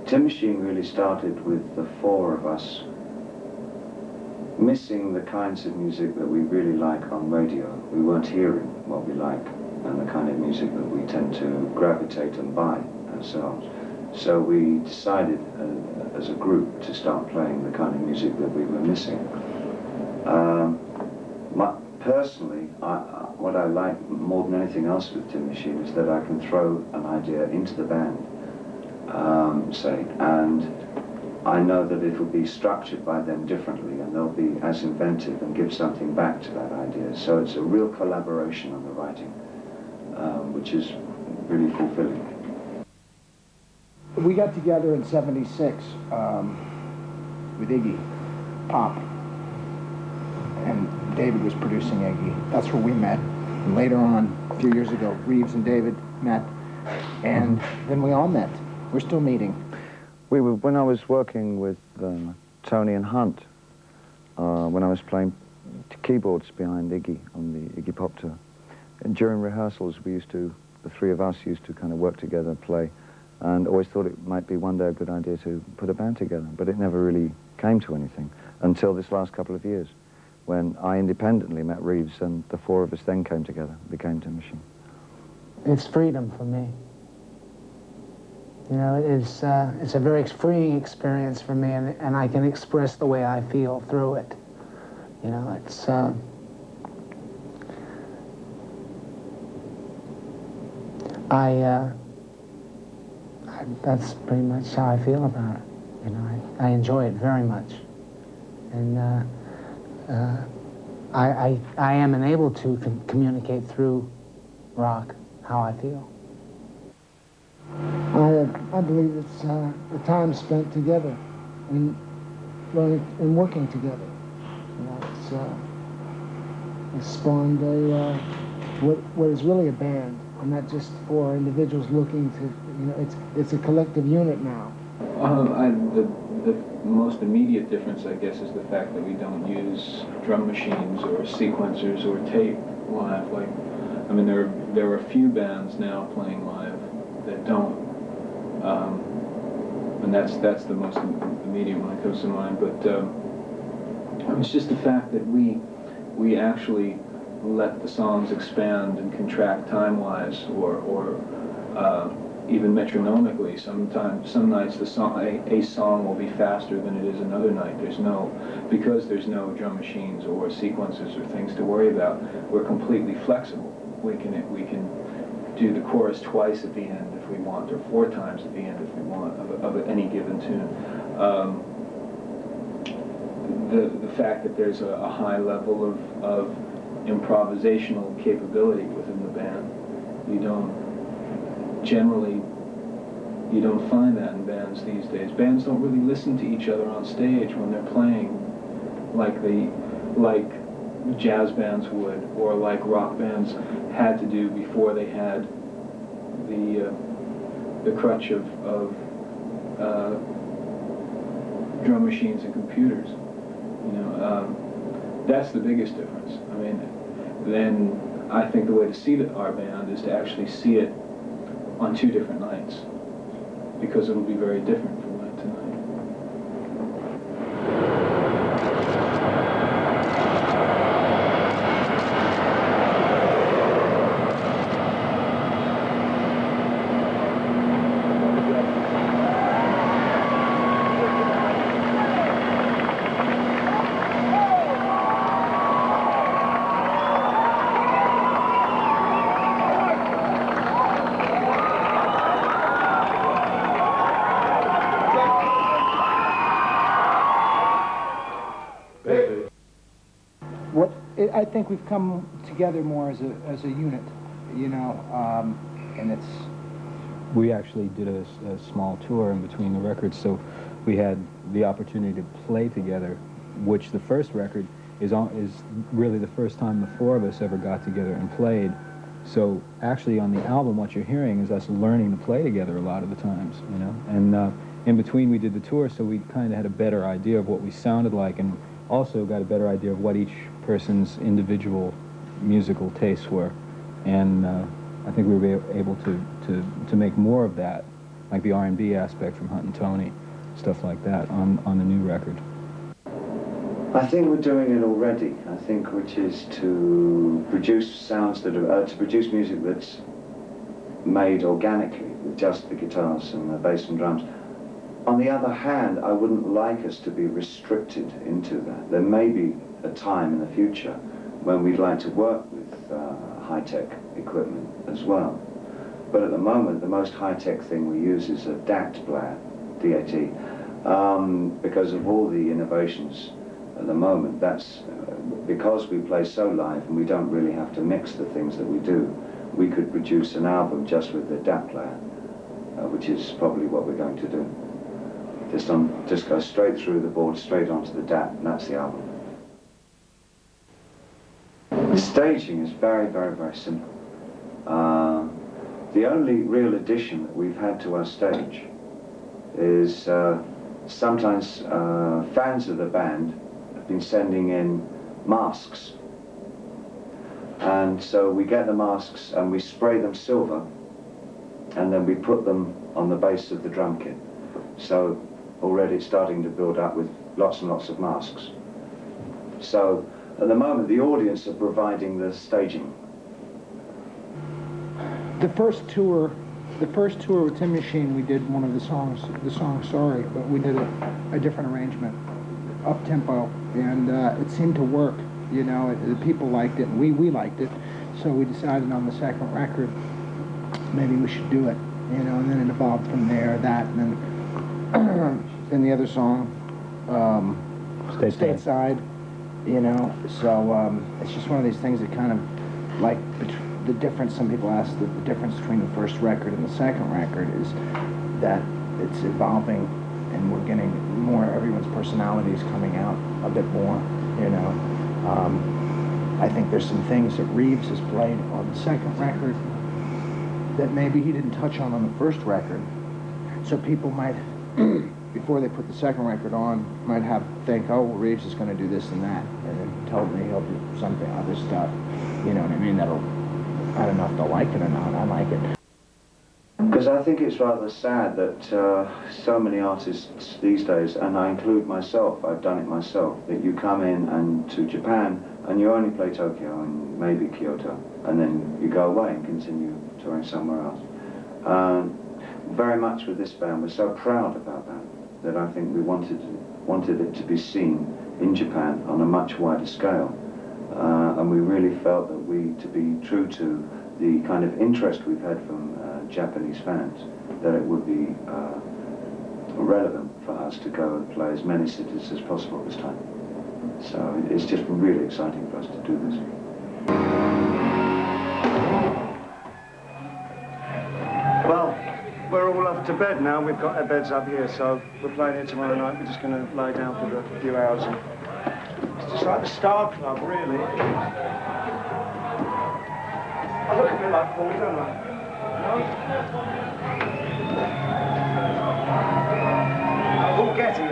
Tin Machine really started with the four of us missing the kinds of music that we really like on radio. We weren't hearing what we like and the kind of music that we tend to gravitate and buy ourselves. So we decided as a group to start playing the kind of music that we were missing. Personally, what I like more than anything else with Tin Machine is that I can throw an idea into the band, say, and I know that it will be structured by them differently and they'll be as inventive and give something back to that idea. So it's a real collaboration on the writing, which is really fulfilling. We got together in '76 with Iggy Pop, and David was producing Iggy. That's where we met. And later on, a few years ago, Reeves and David met, and then we all met. We're still meeting. When I was working with Tony and Hunt, when I was playing keyboards behind Iggy on the Iggy Pop tour, and during rehearsals the three of us used to kind of work together and play, and always thought it might be one day a good idea to put a band together, but it never really came to anything until this last couple of years, when I independently met Reeves and the four of us then came together, became Tin Machine. It's freedom for me. You know, it's a very freeing experience for me, and I can express the way I feel through it. You know, it's that's pretty much how I feel about it. You know, I enjoy it very much, and I am enabled to communicate through rock how I feel. I believe it's the time spent together and learning and working together. You know, it's spawned what is really a band, and not just for individuals looking to. You know, it's a collective unit now. The most immediate difference, I guess, is the fact that we don't use drum machines or sequencers or tape live. Like, I mean, there are a few bands now playing live that don't. And that's the most immediate one that comes to mind. But it's just the fact that we actually let the songs expand and contract time-wise, or even metronomically. Some nights a song will be faster than it is another night. Because there's no drum machines or sequencers or things to worry about. We're completely flexible. We can do the chorus twice at the end if we want, or 4 times at the end if we want, of any given tune. The fact that there's a high level of improvisational capability within the band, you don't find that in bands these days. Bands don't really listen to each other on stage when they're playing like jazz bands would, or like rock bands had to do before they had the crutch of drum machines and computers. You know, that's the biggest difference. I mean, then I think the way to see our band is to actually see it on 2 different nights, because it'll be very different from night to night. I think we've come together more as a unit, you know, and it's. We actually did a small tour in between the records, so we had the opportunity to play together, which the first record is really the first time the 4 of us ever got together and played. So actually on the album, what you're hearing is us learning to play together a lot of the times, you know. And in between we did the tour, so we kind of had a better idea of what we sounded like, and also got a better idea of what each person's individual musical tastes were. And I think we were able to make more of that like the R&B aspect from Hunt and Tony, stuff like that on the new record. I think we're doing it already. I think, which is to produce sounds that are, to produce music that's made organically with just the guitars and the bass and drums. On the other hand, I wouldn't like us to be restricted into that. There may be a time in the future when we'd like to work with high-tech equipment as well. But at the moment, the most high-tech thing we use is a DAT player, D-A-T, because of all the innovations at the moment. That's because we play so live and we don't really have to mix the things that we do. We could produce an album just with the DAT player, which is probably what we're going to do. Just go straight through the board, straight onto the DAT, and that's the album. The staging is very, very, very simple. The only real addition that we've had to our stage is sometimes fans of the band have been sending in masks. And so we get the masks and we spray them silver, and then we put them on the base of the drum kit. So already it's starting to build up with lots and lots of masks. So at the moment the audience are providing the staging. The first tour with Tin Machine, we did one of the song Sorry, but we did a different arrangement, up-tempo, and it seemed to work. You know, the people liked it, and we liked it, so we decided on the second record maybe we should do it, you know, and then it evolved from there, that, and then then the other song, Stateside, you know, so it's just one of these things that kind of, like, the difference, some people ask the difference between the first record and the second record is that it's evolving and we're getting more, everyone's personalities coming out a bit more, you know. I think there's some things that Reeves has played on the second record that maybe he didn't touch on the first record. So people might, before they put the second record on, might think, oh, well, Reeves is going to do this and that. And then told me he'll do something, other stuff. You know what I mean? I don't know if they'll like it or not. I like it. Because I think it's rather sad that so many artists these days, and I include myself, I've done it myself, that you come in and to Japan and you only play Tokyo and maybe Kyoto, and then you go away and continue touring somewhere else. Very much with this band, we're so proud about that I think we wanted it to be seen in Japan on a much wider scale. And we really felt that to be true to the kind of interest we've had from Japanese fans, that it would be relevant for us to go and play as many cities as possible this time. So it's just really exciting for us to do this. Well, we're all off to bed now. We've got our beds up here, so we're playing here tomorrow night. We're just going to lie down for a few hours. And it's just like the Star Club, really. I look a bit like Paul, don't I? No? Paul Getty.